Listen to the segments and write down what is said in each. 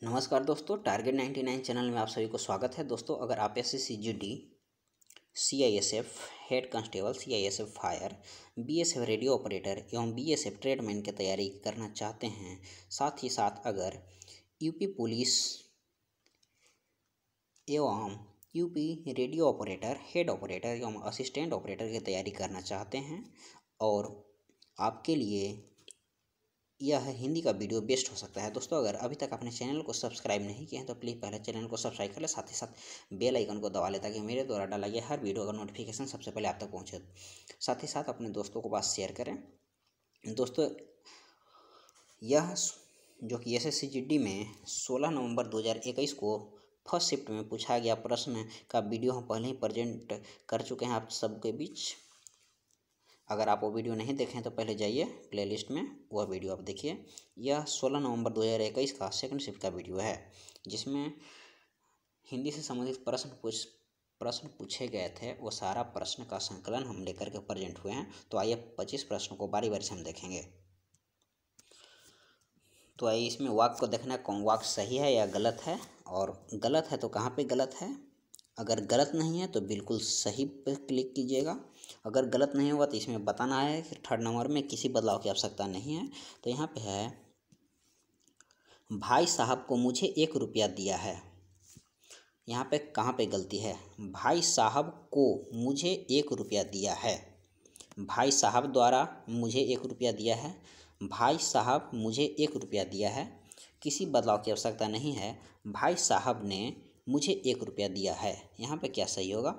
नमस्कार दोस्तों, target 99 channel में आप सभी को स्वागत है। दोस्तों, अगर आप SSC GD, CISF head constable, CISF fire, BSF radio operator एवं बीएसएफ ट्रेडमैन की तैयारी करना चाहते हैं, साथ ही साथ अगर यूपी पुलिस एवं UP radio operator, head operator एवं असिस्टेंट ऑपरेटर की तैयारी करना चाहते हैं और आपके लिए यह हिंदी का वीडियो बेस्ट हो सकता है। दोस्तों, अगर अभी तक आपने चैनल को सब्सक्राइब नहीं किया है तो प्लीज़ पहले चैनल को सब्सक्राइब कर ले, साथ ही साथ बेल आइकन को दबा ले ताकि मेरे द्वारा डाला गया हर वीडियो का नोटिफिकेशन सबसे पहले आप तक पहुंचे। साथ ही साथ अपने दोस्तों को पास शेयर करें। दोस्तों, यह जो कि एसएससी जीडी में 16 नवंबर 2021 को फर्स्ट शिफ्ट में पूछा गया प्रश्न का वीडियो हम पहले ही प्रेजेंट कर चुके हैं आप सबके बीच। अगर आप वो वीडियो नहीं देखें तो पहले जाइए प्लेलिस्ट में, वह वीडियो आप देखिए। यह 16 नवंबर 2021 का सेकंड शिफ्ट का वीडियो है, जिसमें हिंदी से संबंधित प्रश्न पूछे गए थे। वो सारा प्रश्न का संकलन हम लेकर के प्रेजेंट हुए हैं। तो आइए 25 प्रश्नों को बारी बारी से हम देखेंगे। तो आइए इसमें वाक्य को देखना है, कौन वाक्य सही है या गलत है, और गलत है तो कहाँ पे गलत है। अगर गलत नहीं है तो बिल्कुल सही पर क्लिक कीजिएगा। अगर गलत नहीं होगा तो इसमें बताना है कि थर्ड नंबर में किसी बदलाव की आवश्यकता नहीं है। तो यहाँ पे है, भाई साहब को मुझे 1 रुपया दिया है। यहाँ पे कहाँ पे गलती है? भाई साहब को मुझे 1 रुपया दिया है। भाई साहब द्वारा मुझे 1 रुपया दिया है। भाई साहब मुझे 1 रुपया दिया है, किसी बदलाव की आवश्यकता नहीं है। भाई साहब ने मुझे 1 रुपया दिया है। यहाँ पे क्या सही होगा?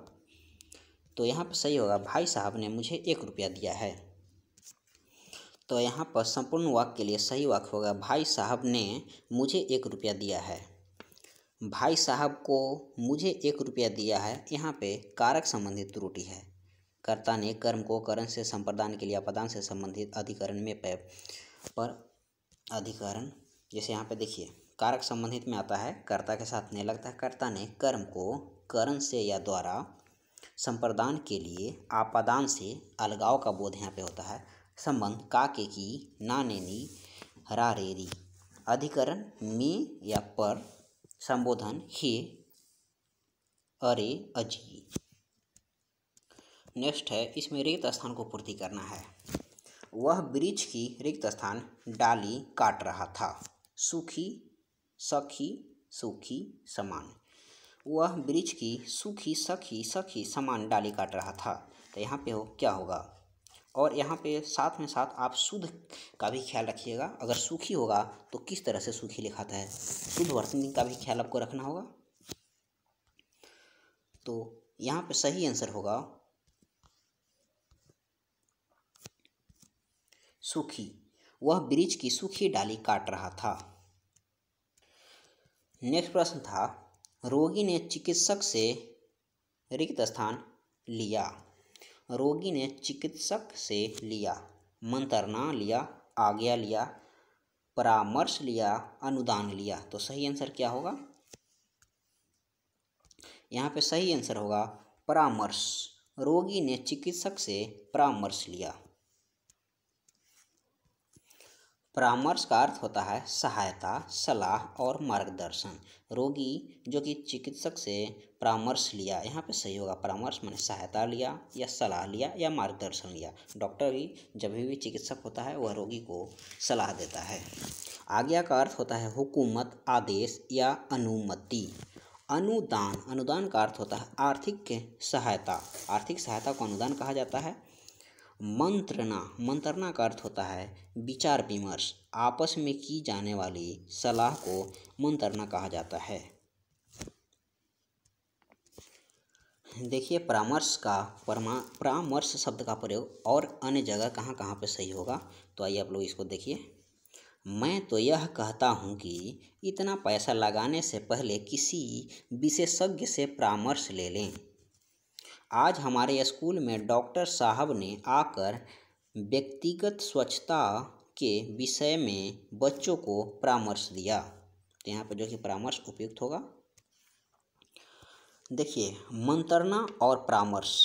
तो यहाँ पे सही होगा, भाई साहब ने मुझे 1 रुपया दिया है। तो यहाँ पर संपूर्ण वाक्य के लिए सही वाक्य होगा, भाई साहब ने मुझे 1 रुपया दिया है। भाई साहब को मुझे 1 रुपया दिया है, यहाँ पे कारक संबंधित त्रुटि है। कर्ता ने कर्म को करण से संप्रदान के लिए अपदान से संबंधित अधिकरण में पर अधिकरण, जैसे यहाँ पे देखिए कारक संबंधित में आता है, कर्ता के साथ ने लगता है। कर्ता ने कर्म को करण से या द्वारा संप्रदान के लिए आपादान से अलगाव का बोध यहाँ पे होता है। संबंध काके की, नाने नी, रारेरी। अधिकरण में या पर, संबोधन हे, अरे, अजी। नेक्स्ट है, इसमें रिक्त स्थान को पूर्ति करना है। वह वृक्ष की रिक्त स्थान डाली काट रहा था। सूखी, सखी, सूखी, समान। वह वृक्ष की सूखी, सखी समान डाली काट रहा था। तो यहाँ पे क्या होगा? और यहाँ पे साथ में साथ आप शुद्ध का भी ख्याल रखिएगा। अगर सूखी होगा तो किस तरह से सूखी लिखाता है, शुद्ध वर्तनी का भी ख्याल आपको रखना होगा। तो यहाँ पे सही आंसर होगा सूखी। वह वृक्ष की सूखी डाली काट रहा था। नेक्स्ट प्रश्न था, रोगी ने चिकित्सक से रिक्त स्थान लिया। रोगी ने चिकित्सक से लिया, मंत्रणा लिया, आज्ञा लिया, परामर्श लिया, अनुदान लिया। तो सही आंसर क्या होगा? यहाँ पे सही आंसर होगा परामर्श। रोगी ने चिकित्सक से परामर्श लिया। परामर्श का अर्थ होता है सहायता, सलाह और मार्गदर्शन। रोगी जो कि चिकित्सक से परामर्श लिया, यहाँ पे सही होगा परामर्श माने सहायता लिया या सलाह लिया या मार्गदर्शन लिया। डॉक्टर भी जब भी चिकित्सक होता है वह रोगी को सलाह देता है। आज्ञा का अर्थ होता है हुकूमत, आदेश या अनुमति। अनुदान, अनुदान का अर्थ होता है आर्थिक सहायता। आर्थिक सहायता को अनुदान कहा जाता है। मंत्रणा, मंत्रणा का अर्थ होता है विचार विमर्श। आपस में की जाने वाली सलाह को मंत्रणा कहा जाता है। देखिए परामर्श का परामर्श शब्द का प्रयोग और अन्य जगह कहाँ कहाँ पे सही होगा। तो आइए आप लोग इसको देखिए। मैं तो यह कहता हूँ कि इतना पैसा लगाने से पहले किसी विशेषज्ञ से परामर्श ले लें। आज हमारे स्कूल में डॉक्टर साहब ने आकर व्यक्तिगत स्वच्छता के विषय में बच्चों को परामर्श दिया। तो यहाँ पर जो कि परामर्श उपयुक्त होगा। देखिए मंत्रणा और परामर्श,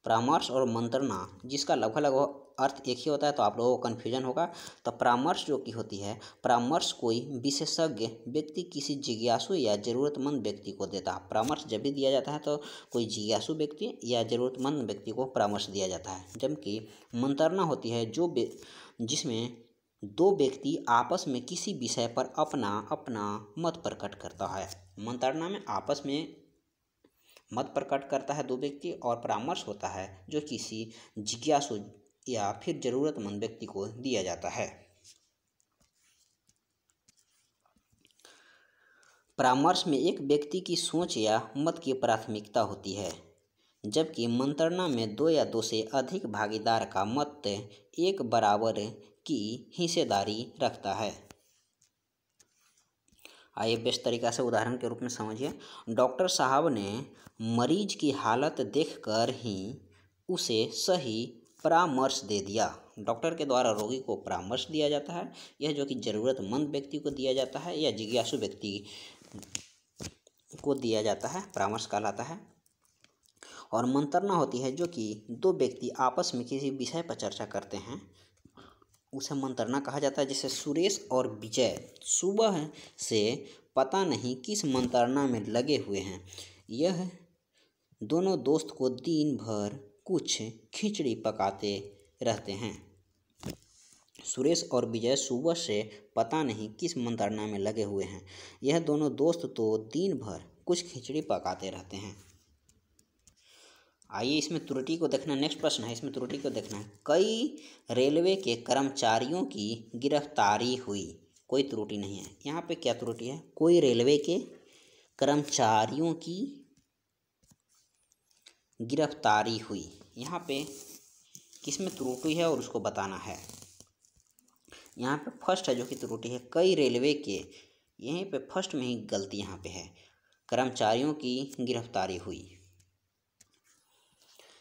परामर्श और मंत्रणा जिसका लगभग लगभग अर्थ एक ही होता है, तो आप लोगों को कन्फ्यूजन होगा। तो परामर्श जो कि होती है, परामर्श कोई विशेषज्ञ व्यक्ति किसी जिज्ञासु या ज़रूरतमंद व्यक्ति को देता है। परामर्श जब भी दिया जाता है तो कोई जिज्ञासु व्यक्ति या ज़रूरतमंद व्यक्ति को परामर्श दिया जाता है। जबकि मंत्रणा होती है जिसमें दो व्यक्ति आपस में किसी विषय पर अपना अपना मत प्रकट करता है। मंत्रणा में आपस में मत प्रकट करता है दो व्यक्ति, और परामर्श होता है जो किसी जिज्ञासु या फिर जरूरतमंद व्यक्ति को दिया जाता है। परामर्श में एक व्यक्ति की सोच या मत की प्राथमिकता होती है, जबकि मंत्रणा में दो या दो से अधिक भागीदार का मत एक बराबर की हिस्सेदारी रखता है। आइए बेस्ट तरीका से उदाहरण के रूप में समझिए। डॉक्टर साहब ने मरीज की हालत देखकर ही उसे सही परामर्श दे दिया। डॉक्टर के द्वारा रोगी को परामर्श दिया जाता है, यह जो कि ज़रूरतमंद व्यक्ति को दिया जाता है या जिज्ञासु व्यक्ति को दिया जाता है, परामर्श कहलाता है। और मंत्रणा होती है जो कि दो व्यक्ति आपस में किसी विषय पर चर्चा करते हैं, उसे मंत्रणा कहा जाता है। जैसे सुरेश और विजय सुबह से पता नहीं किस मंत्रणा में लगे हुए हैं। यह दोनों दोस्त को दिन भर कुछ खिचड़ी पकाते रहते हैं। सुरेश और विजय सुबह से पता नहीं किस मंत्रणा में लगे हुए हैं। यह दोनों दोस्त तो दिन भर कुछ खिचड़ी पकाते रहते हैं। आइए इसमें त्रुटि को देखना। नेक्स्ट प्रश्न है, इसमें त्रुटि को देखना है। कई रेलवे के कर्मचारियों की गिरफ्तारी हुई, कोई त्रुटि नहीं है। यहाँ पे क्या त्रुटि है? कोई रेलवे के कर्मचारियों की गिरफ्तारी हुई। यहाँ पे किसमें त्रुटि है और उसको बताना है। यहाँ पे फर्स्ट है जो कि त्रुटि है, कई रेलवे के, यहीं पे फर्स्ट में ही गलती यहाँ पे है, कर्मचारियों की गिरफ्तारी हुई।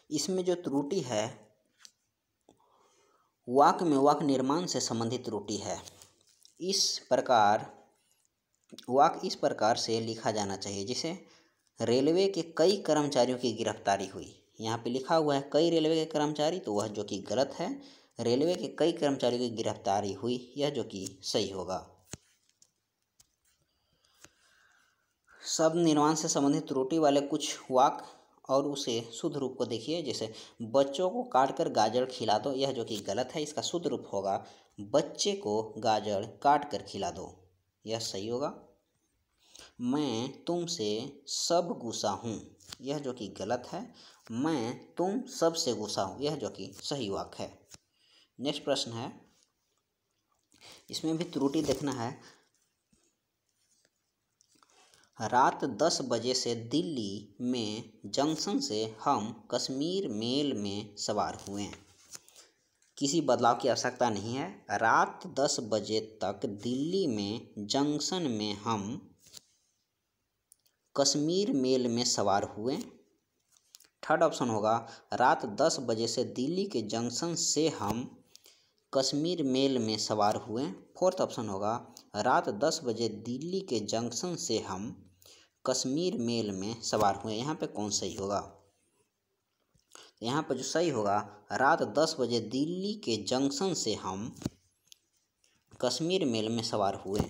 इसमें जो त्रुटि है वाक्य में वाक्य निर्माण से संबंधित त्रुटि है। वाक्य इस प्रकार से लिखा जाना चाहिए, जैसे रेलवे के कई कर्मचारियों की गिरफ्तारी हुई। यहाँ पे लिखा हुआ है कई रेलवे के कर्मचारी, तो वह जो कि गलत है। रेलवे के कई कर्मचारियों की गिरफ्तारी हुई, यह जो कि सही होगा। शब्द निर्माण से संबंधित त्रुटि वाले कुछ वाक्य और उसे शुद्ध रूप को देखिए। जैसे बच्चों को काटकर गाजर खिला दो, यह जो कि गलत है। इसका शुद्ध रूप होगा बच्चे को गाजर काट कर खिला दो, यह सही होगा। मैं तुमसे सब गुस्सा हूँ, यह जो कि गलत है। मैं तुम सब से गुस्सा हूँ, यह जो कि सही वाक्य है। नेक्स्ट प्रश्न है, इसमें भी त्रुटि देखना है। रात 10 बजे से दिल्ली में जंक्शन से हम कश्मीर मेल में सवार हुए। किसी बदलाव की आवश्यकता नहीं है। रात 10 बजे तक दिल्ली में जंक्शन में हम कश्मीर मेल में सवार हुए। थर्ड ऑप्शन होगा रात 10 बजे से दिल्ली के जंक्शन से हम कश्मीर मेल में सवार हुए। फोर्थ ऑप्शन होगा रात 10 बजे दिल्ली के जंक्शन से हम कश्मीर मेल में सवार हुए। यहाँ पे कौन सही होगा? यहाँ पर जो सही होगा रात 10 बजे दिल्ली के जंक्शन से हम कश्मीर मेल में सवार हुए।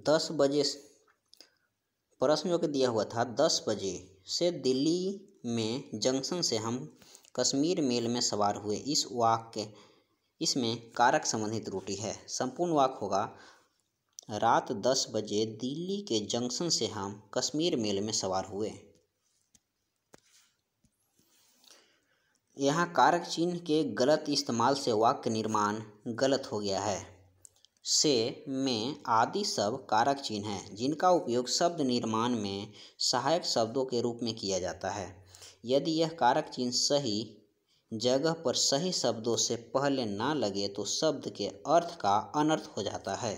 10 बजे प्रश्न जो कि दिया हुआ था 10 बजे से दिल्ली में जंक्शन से हम कश्मीर मेल में सवार हुए। इस वाक्य इसमें कारक संबंधी त्रुटि है। संपूर्ण वाक्य होगा रात 10 बजे दिल्ली के जंक्शन से हम कश्मीर मेल में सवार हुए। यहाँ कारक चिन्ह के गलत इस्तेमाल से वाक्य निर्माण गलत हो गया है। से, में आदि सब कारक चिन्ह हैं जिनका उपयोग शब्द निर्माण में सहायक शब्दों के रूप में किया जाता है। यदि यह कारक चिन्ह सही जगह पर सही शब्दों से पहले ना लगे तो शब्द के अर्थ का अनर्थ हो जाता है।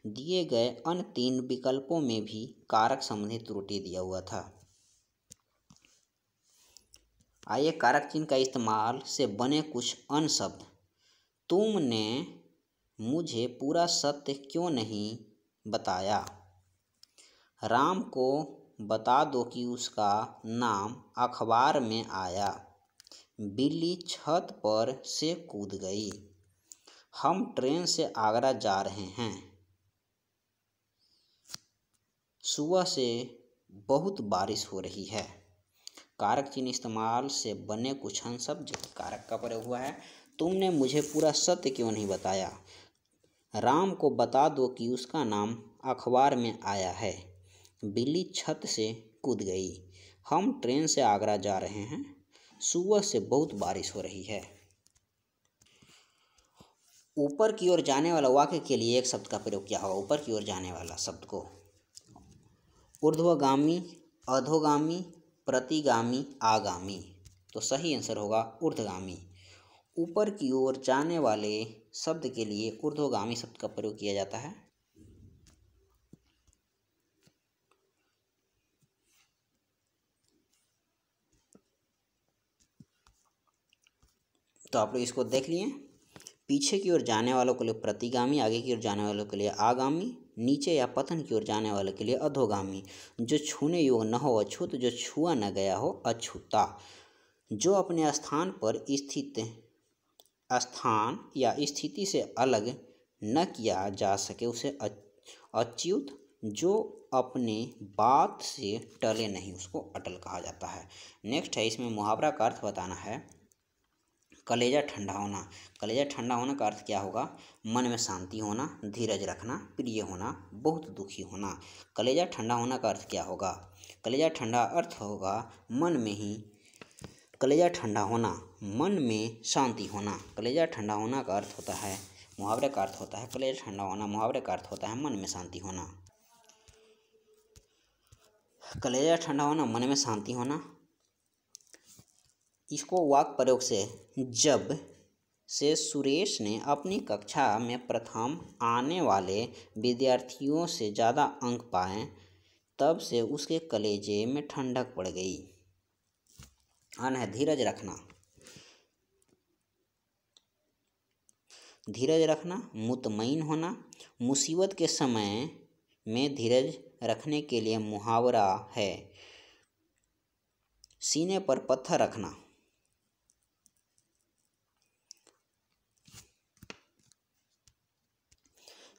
दिए गए अन्य 3 विकल्पों में भी कारक संबंधी त्रुटि दिया हुआ था। आइए कारक चिन्ह का इस्तेमाल से बने कुछ अन्य शब्द। तुमने मुझे पूरा सत्य क्यों नहीं बताया? राम को बता दो कि उसका नाम अखबार में आया। बिल्ली छत पर से कूद गई। हम ट्रेन से आगरा जा रहे हैं। सुबह से बहुत बारिश हो रही है। कारक चिन्ह इस्तेमाल से बने कुछ अंश शब्द कारक का प्रयोग हुआ है। तुमने मुझे पूरा सत्य क्यों नहीं बताया। राम को बता दो कि उसका नाम अखबार में आया है। बिल्ली छत से कूद गई। हम ट्रेन से आगरा जा रहे हैं। सुबह से बहुत बारिश हो रही है। ऊपर की ओर जाने वाला वाक्य के लिए एक शब्द का प्रयोग किया होगा। ऊपर की ओर जाने वाला शब्द को ऊर्ध्वगामी, अधोगामी, प्रतिगामी, आगामी। तो सही आंसर होगा ऊर्ध्वगामी। ऊपर की ओर जाने वाले शब्द के लिए ऊर्ध्वगामी शब्द का प्रयोग किया जाता है। तो आप लोग इसको देख लिए। पीछे की ओर जाने वालों के लिए प्रतिगामी, आगे की ओर जाने वालों के लिए आगामी, नीचे या पतन की ओर जाने वालों के लिए अधोगामी। जो छूने योग्य न हो अछूत, जो छुआ न गया हो अछूता। जो अपने स्थान पर स्थित स्थान या स्थिति से अलग न किया जा सके उसे अच्युत। जो अपने बात से टले नहीं उसको अटल कहा जाता है। नेक्स्ट है, इसमें मुहावरा का अर्थ बताना है। कलेजा ठंडा होना। कलेजा ठंडा होने का अर्थ क्या होगा। मन में शांति होना, धीरज रखना, प्रिय होना, बहुत दुखी होना। कलेजा ठंडा होने का अर्थ क्या होगा। कलेजा ठंडा अर्थ होगा मन में ही। कलेजा ठंडा होना, मन में शांति होना। कलेजा ठंडा होना का अर्थ होता है, मुहावरे का अर्थ होता है कलेजा ठंडा होना। मुहावरे का अर्थ होता है मन में शांति होना। कलेजा ठंडा होना, मन में शांति होना। इसको वाक्य प्रयोग से, जब से सुरेश ने अपनी कक्षा में प्रथम आने वाले विद्यार्थियों से ज़्यादा अंक पाए, तब से उसके कलेजे में ठंडक पड़ गई। अन है धीरज रखना। धीरज रखना, मुतमईन होना। मुसीबत के समय में धीरज रखने के लिए मुहावरा है सीने पर पत्थर रखना।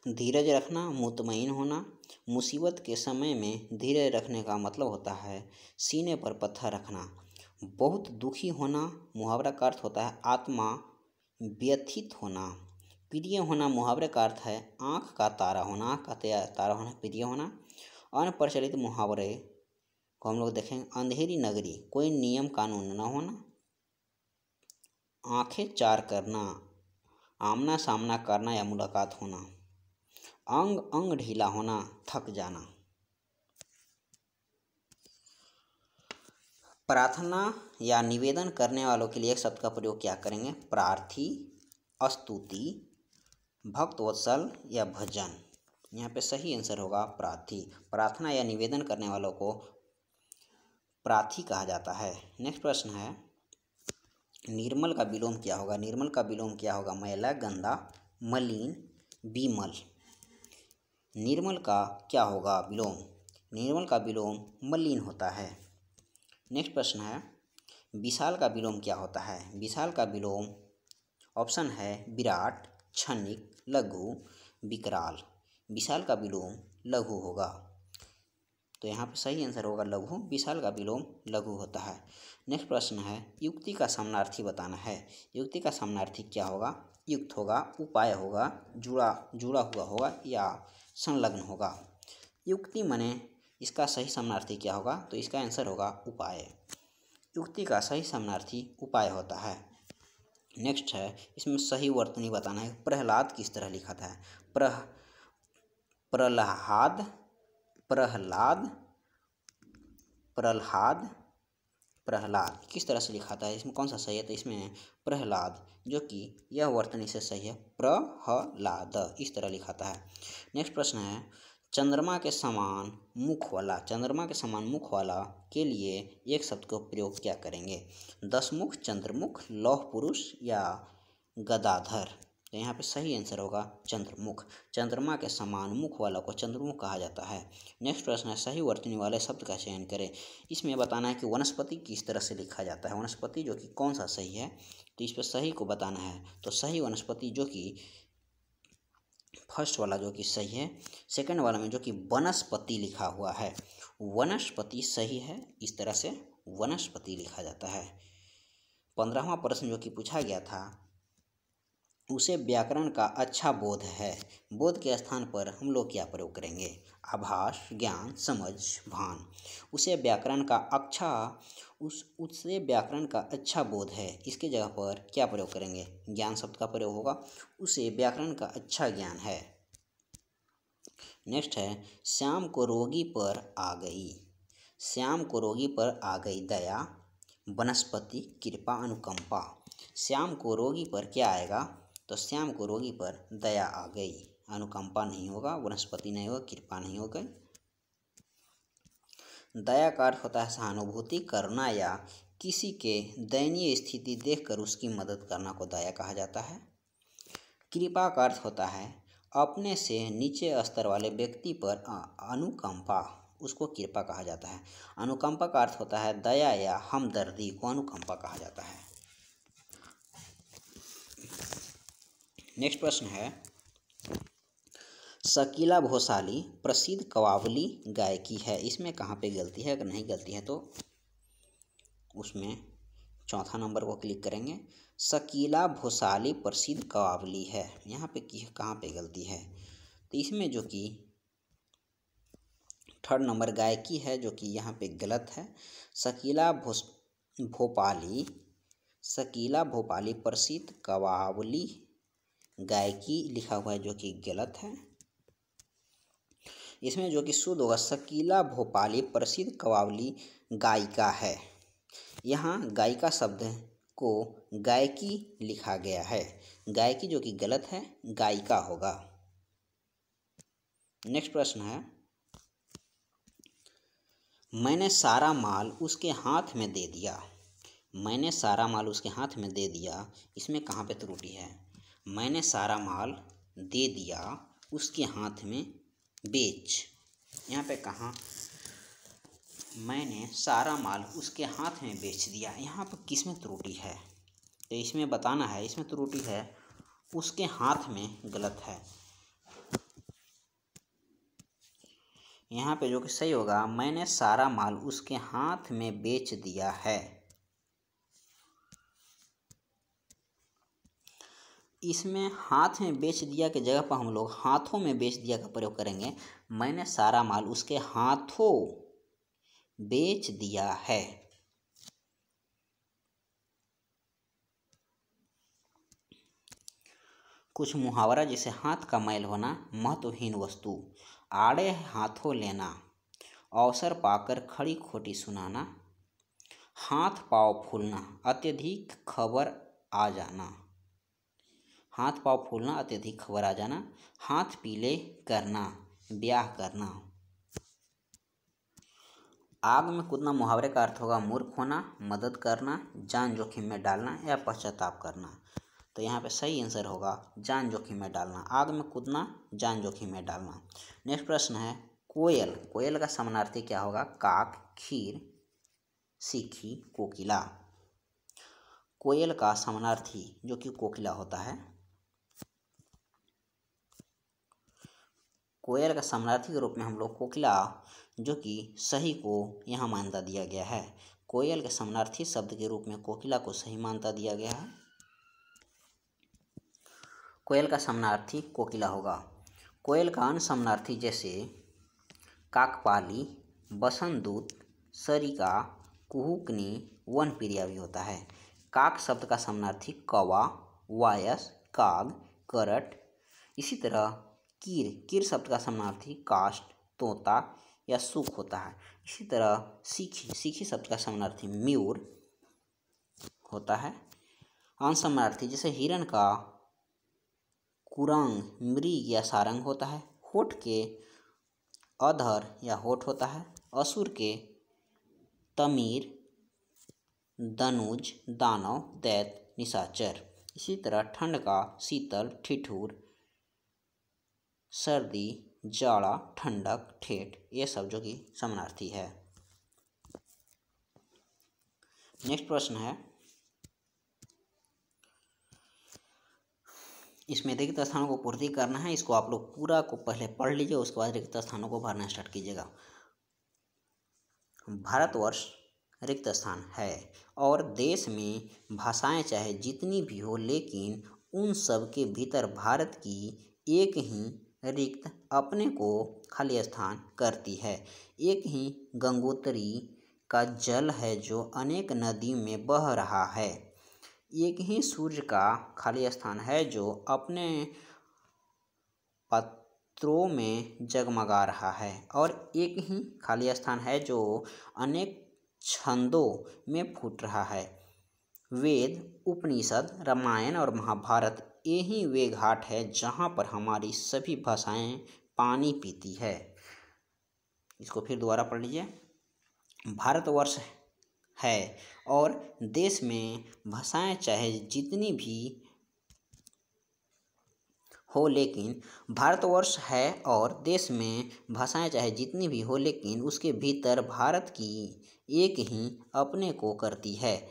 धीरज रखना, मुतमईन होना। मुसीबत के समय में धीरज रखने का मतलब होता है सीने पर पत्थर रखना। बहुत दुखी होना, मुहावरा का अर्थ होता है आत्मा व्यथित होना। प्रिय होना, मुहावरे का अर्थ है आँख का तारा होना। आँख का तारा होना, प्रिय होना। अनप्रचलित मुहावरे को हम लोग देखेंगे। अंधेरी नगरी, कोई नियम कानून न होना। आंखें चार करना, आमना सामना करना या मुलाकात होना। अंग अंग ढीला होना, थक जाना। प्रार्थना या निवेदन करने वालों के लिए एक शब्द का प्रयोग क्या करेंगे। प्रार्थी, स्तुति, भक्तवत्सल या भजन। यहाँ पे सही आंसर होगा प्रार्थी। प्रार्थना या निवेदन करने वालों को प्रार्थी कहा जाता है। नेक्स्ट प्रश्न है, निर्मल का विलोम क्या होगा। निर्मल का विलोम क्या होगा। मैला, गंदा, मलिन, विमल। निर्मल का क्या होगा विलोम। निर्मल का विलोम मलिन होता है। नेक्स्ट प्रश्न है, विशाल का विलोम क्या होता है। विशाल का विलोम ऑप्शन है विराट, क्षणिक, लघु, विकराल। विशाल का विलोम लघु होगा। तो यहाँ पे सही आंसर होगा लघु। विशाल का विलोम लघु होता है। नेक्स्ट प्रश्न है, युक्ति का समानार्थी बताना है। युक्ति का समानार्थी क्या होगा। युक्त होगा, उपाय होगा, जुड़ा हुआ होगा या संलग्न होगा। युक्ति माने इसका सही समानार्थी क्या होगा। तो इसका आंसर होगा उपाय। युक्ति का सही समानार्थी उपाय होता है। नेक्स्ट है, इसमें सही वर्तनी बताना है। प्रहलाद किस तरह लिखा था। प्रहलाद, प्रहलाद, प्रहलाद, प्रहलाद किस तरह से लिखा था। इसमें कौन सा सही है। तो इसमें प्रहलाद, जो कि यह वर्तनी से सही है। प्रहलाद इस तरह लिखाता है। नेक्स्ट प्रश्न है, चंद्रमा के समान मुख वाला। चंद्रमा के समान मुख वाला के लिए एक शब्द को प्रयोग क्या करेंगे। दशमुख, चंद्रमुख, लौह पुरुष या गदाधर। तो यहाँ पे सही आंसर होगा चंद्रमुख। चंद्रमा के समान मुख वाला को चंद्रमुख कहा जाता है। नेक्स्ट प्रश्न है, सही वर्तनी वाले शब्द का चयन करें। इसमें बताना है कि वनस्पति किस तरह से लिखा जाता है, वनस्पति जो कि कौन सा सही है, तो इस पर सही को बताना है। तो सही वनस्पति जो कि फर्स्ट वाला जो कि सही है, सेकंड वाला में जो कि वनस्पति लिखा हुआ है, वनस्पति सही है। इस तरह से वनस्पति लिखा जाता है। 15वां प्रश्न जो कि पूछा गया था, उसे व्याकरण का अच्छा बोध है। बोध के स्थान पर हम लोग क्या प्रयोग करेंगे? आभास, ज्ञान, समझ, भान। उसे व्याकरण का उससे व्याकरण का अच्छा बोध है, इसके जगह पर क्या प्रयोग करेंगे? ज्ञान शब्द का प्रयोग होगा। उसे व्याकरण का अच्छा ज्ञान है। नेक्स्ट है, श्याम को रोगी पर आ गई। श्याम को रोगी पर आ गई दया, वनस्पति, कृपा, अनुकंपा। श्याम को रोगी पर क्या आएगा? तो श्याम को रोगी पर दया आ गई, अनुकंपा नहीं होगा, वनस्पति नहीं होगा, कृपा नहीं होगा। दया का अर्थ होता है सहानुभूति करना या किसी के दयनीय स्थिति देखकर उसकी मदद करना को दया कहा जाता है। कृपा का अर्थ होता है अपने से नीचे स्तर वाले व्यक्ति पर अनुकंपा, उसको कृपा कहा जाता है। अनुकंपा का अर्थ होता है दया या हमदर्दी को अनुकंपा कहा जाता है। नेक्स्ट प्रश्न है, शकीला भोसाली प्रसिद्ध कव्वाली गायकी है। इसमें कहाँ पे गलती है? अगर नहीं गलती है तो उसमें चौथा नंबर को क्लिक करेंगे। शकीला भोसाली प्रसिद्ध कव्वाली है, यहाँ पे कहाँ पे गलती है? तो इसमें जो कि थर्ड नंबर गायकी है जो कि यहाँ पे गलत है। शकीला भोपाली प्रसिद्ध कव्वाली गायकी लिखा हुआ है जो कि गलत है। इसमें जो कि शुद्ध होगा, शकीला भोपाली प्रसिद्ध कव्वाली गायिका है। यहाँ गायिका शब्द को गायकी लिखा गया है, गायकी जो कि गलत है, गायिका होगा। नेक्स्ट प्रश्न है, मैंने सारा माल उसके हाथ में दे दिया। मैंने सारा माल उसके हाथ में दे दिया, इसमें कहाँ पे त्रुटि है? मैंने सारा माल दे दिया उसके हाथ में बेच, यहाँ पे कहाँ? मैंने सारा माल उसके हाथ में बेच दिया, यहाँ पर किस में त्रुटि है? तो इसमें बताना है, इसमें त्रुटि है उसके हाथ में, गलत है। यहाँ पे जो कि सही होगा, मैंने सारा माल उसके हाथ में बेच दिया है। इसमें हाथ में बेच दिया के जगह पर हम लोग हाथों में बेच दिया का प्रयोग करेंगे। मैंने सारा माल उसके हाथों बेच दिया है। कुछ मुहावरा जैसे हाथ का मैल होना, महत्वहीन वस्तु, आड़े हाथों लेना, अवसर पाकर खड़ी खोटी सुनाना, हाथ पाँव फूलना, अत्यधिक खबर आ जाना। हाथ पाँव फूलना, अत्यधिक खबर आ जाना, हाथ पीले करना, ब्याह करना। आग में कूदना मुहावरे का अर्थ होगा मूर्ख होना, मदद करना, जान जोखिम में डालना या पश्चाताप करना। तो यहाँ पे सही आंसर होगा जान जोखिम में डालना। आग में कूदना, जान जोखिम में डालना। नेक्स्ट प्रश्न है, कोयल। कोयल का समानार्थी क्या होगा? काक, खीर, सीखी, कोकिला। कोयल का समानार्थी जो कि कोकिला होता है। कोयल का समानार्थी के रूप में हम लोग कोकिला जो कि सही को यहाँ मान्यता दिया गया है। कोयल के समानार्थी शब्द के रूप में कोकिला को सही मान्यता दिया गया है। कोयल का समानार्थी कोकिला होगा। कोयल का अन्य समानार्थी जैसे काकपाली, बसंतदूत, सरिका, कुहुकनी, वनप्रिया भी होता है। काक शब्द का समानार्थी कौवा, वायस, काग, करट। इसी तरह कीर शब्द का समानार्थी काष्ठ, तोता या सूख होता है। इसी तरह सीखी शब्द का समानार्थी म्यूर होता है। अन्य समानार्थी जैसे हिरण का कुरंग, मृग या सारंग होता है। होठ के अधर या होठ होता है। असुर के तमीर, दनुज, दानव, दैत्य, निशाचर। इसी तरह ठंड का शीतल, ठिठुर, सर्दी, जाड़ा, ठंडक, ठेठ, ये सब जो कि समानार्थी है। नेक्स्ट प्रश्न है, इसमें रिक्त स्थानों को पूर्ति करना है। इसको आप लोग पूरा को पहले पढ़ लीजिए, उसके बाद रिक्त स्थानों को भरना स्टार्ट कीजिएगा। भारतवर्ष रिक्त स्थान है और देश में भाषाएं चाहे जितनी भी हो, लेकिन उन सब के भीतर भारत की एक ही रिक्त अपने को खाली स्थान करती है। एक ही गंगोत्री का जल है जो अनेक नदियों में बह रहा है। एक ही सूर्य का खाली स्थान है जो अपने पत्रों में जगमगा रहा है। और एक ही खाली स्थान है जो अनेक छंदों में फूट रहा है। वेद, उपनिषद, रामायण और महाभारत यही वे घाट है जहाँ पर हमारी सभी भाषाएं पानी पीती है। इसको फिर दोबारा पढ़ लीजिए। भारतवर्ष है और देश में भाषाएं चाहे जितनी भी हो, लेकिन भारतवर्ष है और देश में भाषाएं चाहे जितनी भी हो, लेकिन उसके भीतर भारत की एक ही अपने को करती है।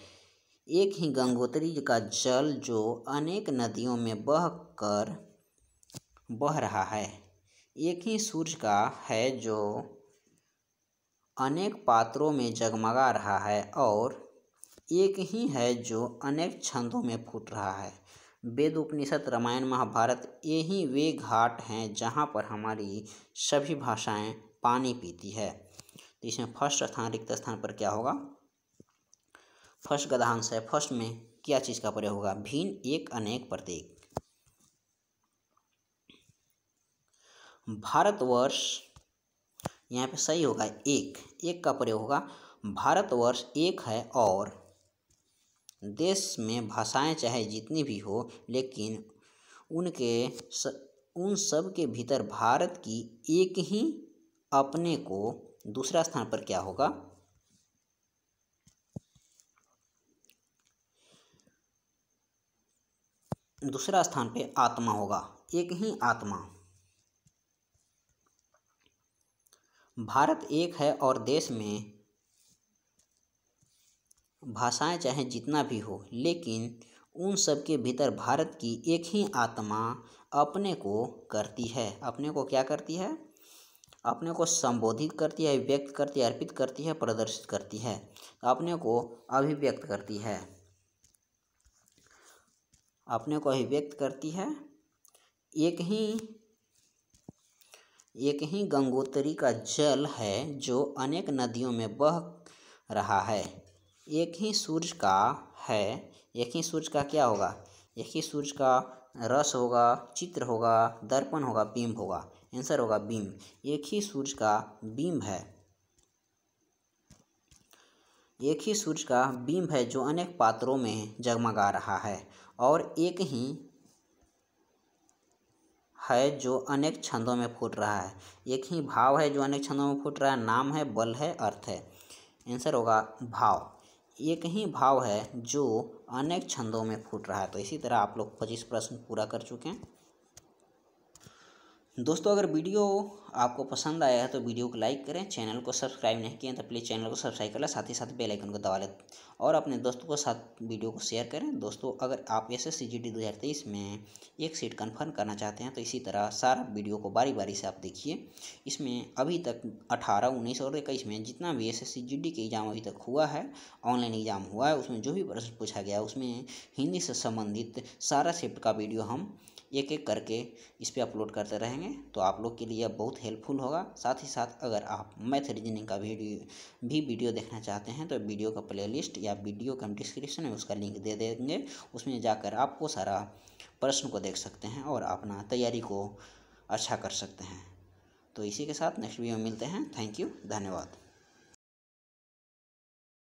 एक ही गंगोत्री का जल जो अनेक नदियों में बह रहा है। एक ही सूर्य का है जो अनेक पात्रों में जगमगा रहा है और एक ही है जो अनेक छंदों में फूट रहा है। वेद, उपनिषद, रामायण, महाभारत यही वे घाट हैं जहाँ पर हमारी सभी भाषाएं पानी पीती है। तो इसमें फर्स्ट स्थान रिक्त स्थान पर क्या होगा? फर्स्ट गद्यांश है। फर्स्ट में क्या चीज़ का प्रयोग होगा? भिन्न, एक, अनेक, प्रत्येक। भारतवर्ष यहाँ पे सही होगा एक का प्रयोग होगा। भारतवर्ष एक है और देश में भाषाएं चाहे जितनी भी हो, लेकिन उन सब के भीतर भारत की एक ही अपने को। दूसरा स्थान पर क्या होगा? दूसरा स्थान पे आत्मा होगा, एक ही आत्मा। भारत एक है और देश में भाषाएं चाहे जितना भी हो, लेकिन उन सब के भीतर भारत की एक ही आत्मा अपने को करती है। अपने को क्या करती है? अपने को संबोधित करती है, व्यक्त करती है, अर्पित करती है, प्रदर्शित करती है, अपने को अभिव्यक्त करती है। अपने को अभिव्यक्त करती है। एक ही गंगोत्री का जल है जो अनेक नदियों में बह रहा है। एक ही सूर्य का है। एक ही सूर्य का क्या होगा? एक ही सूर्य का रस होगा, चित्र होगा, दर्पण होगा, बिंब होगा। आंसर होगा बिंब। एक ही सूर्य का बिंब है। एक ही सूर्य का बिंब है जो अनेक पात्रों में जगमगा रहा है और एक ही है जो अनेक छंदों में फूट रहा है। एक ही भाव है जो अनेक छंदों में फूट रहा है। नाम है, बल है, अर्थ है। आंसर होगा भाव। एक ही भाव है जो अनेक छंदों में फूट रहा है। तो इसी तरह आप लोग 25 प्रश्न पूरा कर चुके हैं। दोस्तों, अगर वीडियो आपको पसंद आया है तो वीडियो को लाइक करें। चैनल को सब्सक्राइब नहीं किए तो प्लीज़ चैनल को सब्सक्राइब कर लें, साथ ही साथ बेल आइकन को दबा लें और अपने दोस्तों को साथ वीडियो को शेयर करें। दोस्तों, अगर आप SSC GD 2023 में एक सीट कन्फर्म करना चाहते हैं तो इसी तरह सारा वीडियो को बारी बारी से आप देखिए। इसमें अभी तक 18, 19 और 21 में जितना भी SSC GD के एग्ज़ाम अभी तक हुआ है, ऑनलाइन एग्ज़ाम हुआ है, उसमें जो भी प्रश्न पूछा गया उसमें हिंदी से संबंधित सारा शिफ्ट का वीडियो हम एक एक करके इस पर अपलोड करते रहेंगे। तो आप लोग के लिए बहुत हेल्पफुल होगा। साथ ही साथ अगर आप मैथ रीजनिंग का वीडियो देखना चाहते हैं तो वीडियो का प्लेलिस्ट या वीडियो का डिस्क्रिप्शन में उसका लिंक दे देंगे। उसमें जाकर आपको सारा प्रश्न को देख सकते हैं और अपना तैयारी को अच्छा कर सकते हैं। तो इसी के साथ नेक्स्ट वीडियो में मिलते हैं। थैंक यू, धन्यवाद।